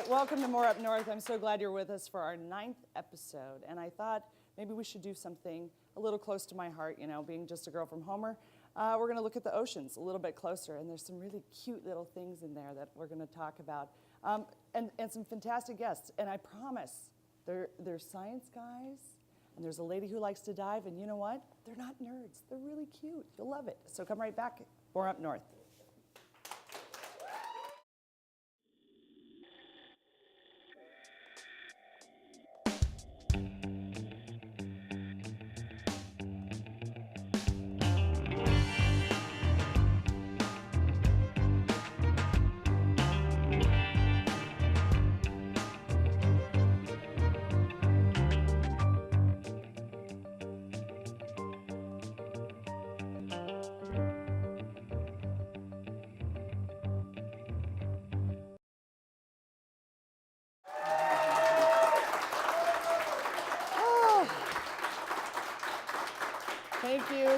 right, welcome to More Up North. I'm so glad you're with us for our 9th episode. And I thought maybe we should do something a little close to my heart, you know, being just a girl from Homer. We're going to look at the oceans a little bit closer, and there's some really cute little things in there that we're going to talk about. And some fantastic guests. And I promise, they're science guys, and there's a lady who likes to dive, and you know what? They're not nerds. They're really cute. You'll love it. So come right back. More Up North.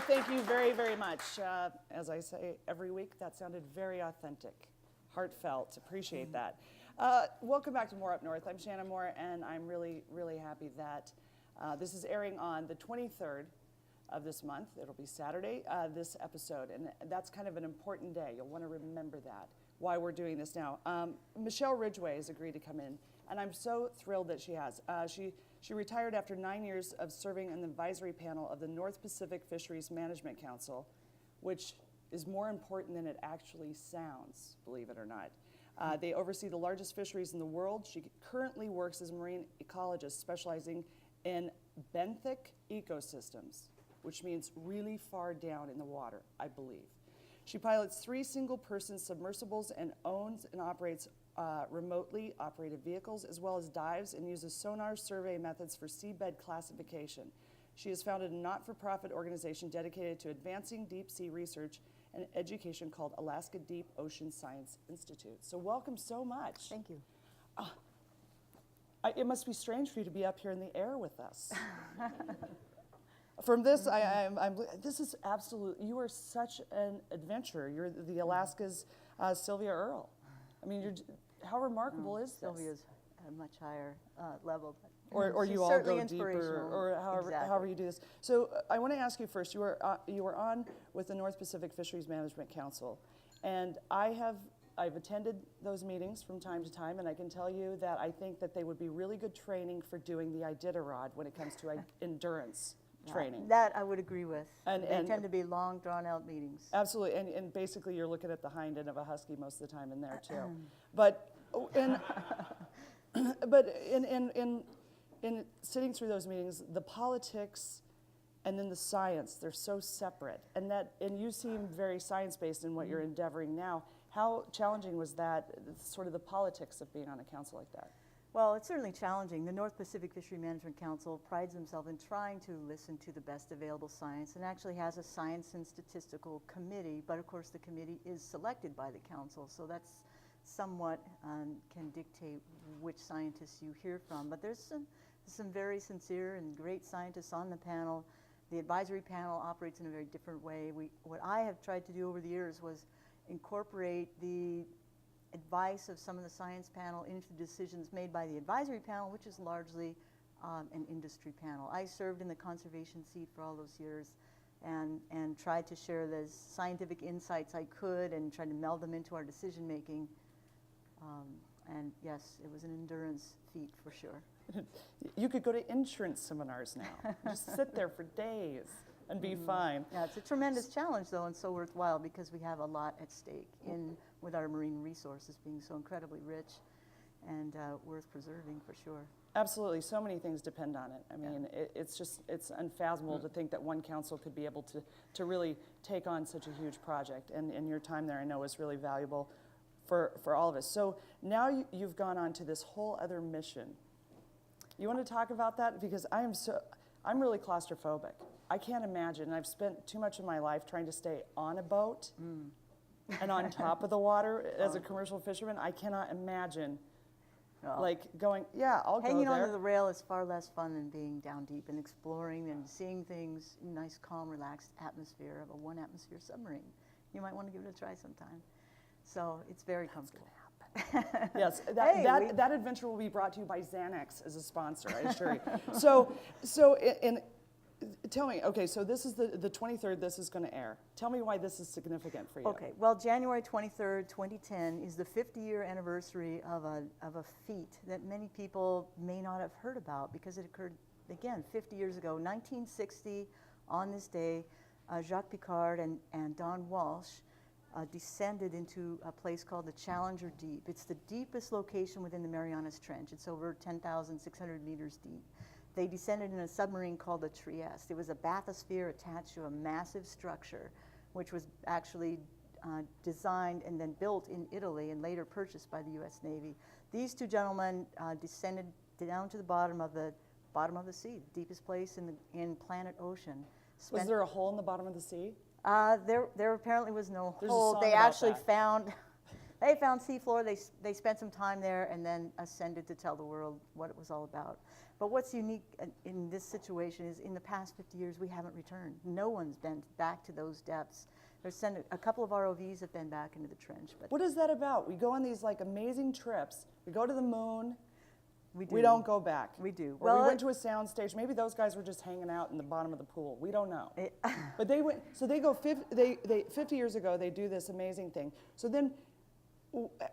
Thank you very, very much. As I say every week, that sounded very authentic, heartfelt, appreciate that. Welcome back to More Up North. I'm Shannyn Moore, and I'm really, really happy that this is airing on the 23rd of this month. It'll be Saturday, this episode, and that's kind of an important day. You'll want to remember that, why we're doing this now. Michelle Ridgway has agreed to come in, and I'm so thrilled that she has. She retired after 9 years of serving on the advisory panel of the North Pacific Fisheries Management Council, which is more important than it actually sounds, believe it or not. They oversee the largest fisheries in the world. She currently works as a marine ecologist specializing in benthic ecosystems, which means really far down in the water, I believe. She pilots 3 single-person submersibles and owns and operates remotely operated vehicles, as well as dives and uses sonar survey methods for seabed classification. She has founded a not-for-profit organization dedicated to advancing deep sea research and education called Alaska Deep Ocean Science Institute. So welcome so much. Thank you. It must be strange for you to be up here in the air with us. From this, this is absolute, you are such an adventurer. You're the Alaska's Sylvia Earle. I mean, how remarkable is this? Sylvia's at a much higher level. Or you all go deeper, or however you do this. So I want to ask you first, you were on with the North Pacific Fisheries Management Council, and I've attended those meetings from time to time, and I can tell you that I think that they would be really good training for doing the Iditarod when it comes to endurance training. That I would agree with. And they tend to be long, drawn-out meetings. Absolutely, and basically you're looking at the hind end of a husky most of the time in there too. But in sitting through those meetings, the politics and then the science, they're so separate. And you seem very science-based in what you're endeavoring now. How challenging was that, sort of the politics of being on a council like that? Well, it's certainly challenging. The North Pacific Fishery Management Council prides themselves in trying to listen to the best available science and actually has a science and statistical committee, but of course the committee is selected by the council, so that's somewhat can dictate which scientists you hear from. But there's some very sincere and great scientists on the panel. The advisory panel operates in a very different way. What I have tried to do over the years was incorporate the advice of some of the science panel into decisions made by the advisory panel, which is largely an industry panel. I served in the conservation seat for all those years and tried to share the scientific insights I could and tried to meld them into our decision making. And yes, it was an endurance feat for sure. You could go to insurance seminars now. Just sit there for days and be fine. Yeah, it's a tremendous challenge though, and so worthwhile because we have a lot at stake with our marine resources being so incredibly rich and worth preserving for sure. Absolutely, so many things depend on it. I mean, it's unfathomable to think that one council could be able to really take on such a huge project. And your time there, I know, was really valuable for all of us. So now you've gone on to this whole other mission. You want to talk about that? Because I'm really claustrophobic. I can't imagine, and I've spent too much of my life trying to stay on a boat and on top of the water as a commercial fisherman. I cannot imagine like going, I'll go there. Hanging onto the rail is far less fun than being down deep and exploring and seeing things in nice, calm, relaxed atmosphere of a 1-atmosphere submarine. You might want to give it a try sometime. So it's very comfortable. That's gonna happen. Yes, Hey, that adventure will be brought to you by Xanax as a sponsor, I assure you. Tell me, okay, so this is the 23rd, this is going to air. Tell me why this is significant for you. Okay, well, January 23rd, 2010 is the 50-year anniversary of a feat that many people may not have heard about because it occurred, again, 50 years ago. 1960, on this day, Jacques Piccard and Don Walsh descended into a place called the Challenger Deep. It's the deepest location within the Marianas Trench. It's over 10,600 meters deep. They descended in a submarine called the Trieste. It was a bathysphere attached to a massive structure, which was actually designed and then built in Italy and later purchased by the U.S. Navy. These two gentlemen descended down to the bottom of the sea, the deepest place in planet ocean. Was there a hole in the bottom of the sea? There apparently was no There's a hole. song They about actually that. found seafloor. They spent some time there and then ascended to tell the world what it was all about. But what's unique in this situation is in the past 50 years we haven't returned. No one's been back to those depths. A couple of ROVs have been back into the trench. But What is that about? We go on these like amazing trips. We go to the moon. we don't go back. We do. Or we went to a sound stage. Maybe those guys were just hanging out in the bottom of the pool. We don't know. But they went. So they go. 50 years ago, they do this amazing thing. So then,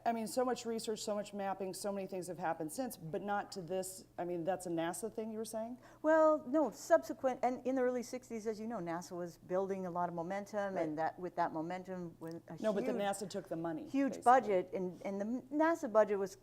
I mean, so much research, so much mapping, so many things have happened since, but not to this. I mean, that's a NASA thing you were saying? Well, no, subsequent, and in the early 60s, as you know, NASA was building a lot of momentum, Right. and with that momentum, with a No, but the NASA took the money. huge basically. budget, and the NASA budget was,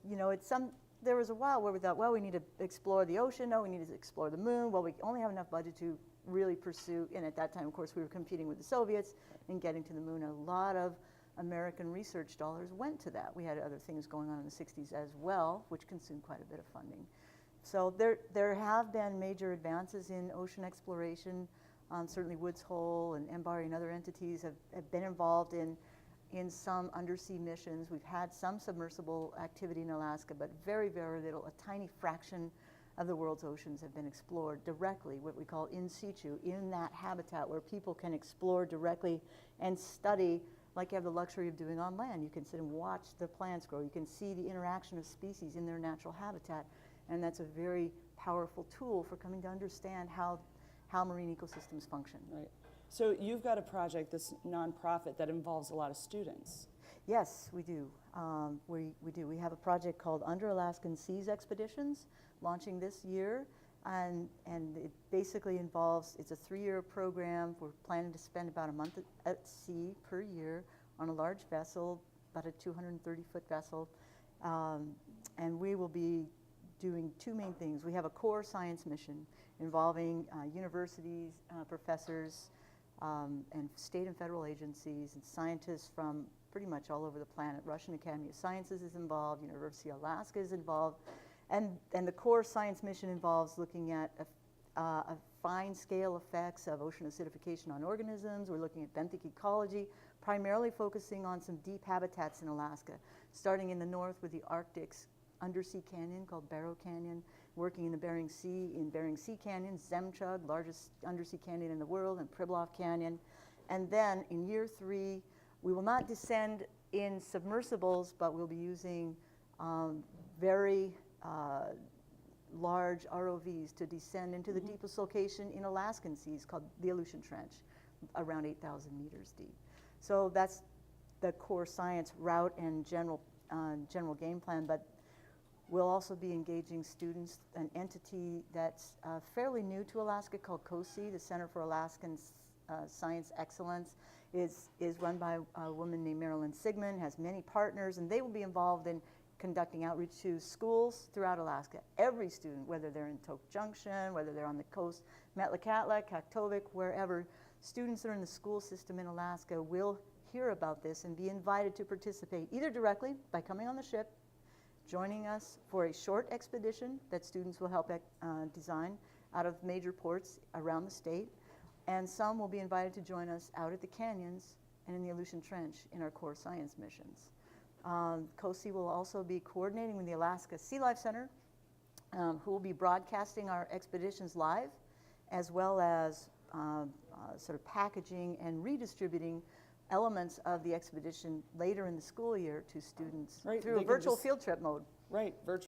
there was a while where we thought, well, we need to explore the ocean, no, we need to explore the moon, well, we only have enough budget to really pursue, and at that time, of course, we were competing with the Soviets in getting to the moon. A lot of American research dollars went to that. We had other things going on in the 60s as well, which consumed quite a bit of funding. So there have been major advances in ocean exploration. Certainly Woods Hole and MBARI and other entities have been involved in some undersea missions. We've had some submersible activity in Alaska, but very, very little, a tiny fraction of the world's oceans have been explored directly, what we call in situ, in that habitat where people can explore directly and study like you have the luxury of doing on land. You can sit and watch the plants grow. You can see the interaction of species in their natural habitat. And that's a very powerful tool for coming to understand how marine ecosystems function. Right. So you've got a project, this nonprofit, that involves a lot of students. Yes, we do. We do. We have a project called Under Alaskan Seas Expeditions, launching this year. And it basically involves, it's a 3-year program. We're planning to spend about a month at sea per year on a large vessel, about a 230-foot vessel. And we will be doing two main things. We have a core science mission involving universities, professors, and state and federal agencies, and scientists from pretty much all over the planet. Russian Academy of Sciences is involved, University of Alaska is involved. And the core science mission involves looking at a fine scale effects of ocean acidification on organisms. We're looking at benthic ecology, primarily focusing on some deep habitats in Alaska, starting in the north with the Arctic's undersea canyon called Barrow Canyon, working in the Bering Sea, in Bering Sea Canyon, Zemchug, largest undersea canyon in the world, and Pribilof Canyon. And then in year 3, we will not descend in submersibles, but we'll be using very large ROVs to descend into the deepest location in Alaskan seas called the Aleutian Trench, around 8,000 meters deep. So that's the core science route and general game plan, but we'll also be engaging students. An entity that's fairly new to Alaska called COSI, the Center for Alaskan Science Excellence, is run by a woman named Marilyn Sigmund, has many partners, and they will be involved in conducting outreach to schools throughout Alaska. Every student, whether they're in Tok Junction, whether they're on the coast, Metlakatla, Kaktovik, wherever, students that are in the school system in Alaska will hear about this and be invited to participate either directly by coming on the ship, joining us for a short expedition that students will help design out of major ports around the state, and some will be invited to join us out at the canyons and in the Aleutian Trench in our core science missions. COSI will also be coordinating with the Alaska Sea Life Center, who will be broadcasting our expeditions live, as well as sort of packaging and redistributing elements of the expedition later in the school year to students Right, through they a can virtual just- field trip mode. Right, virtual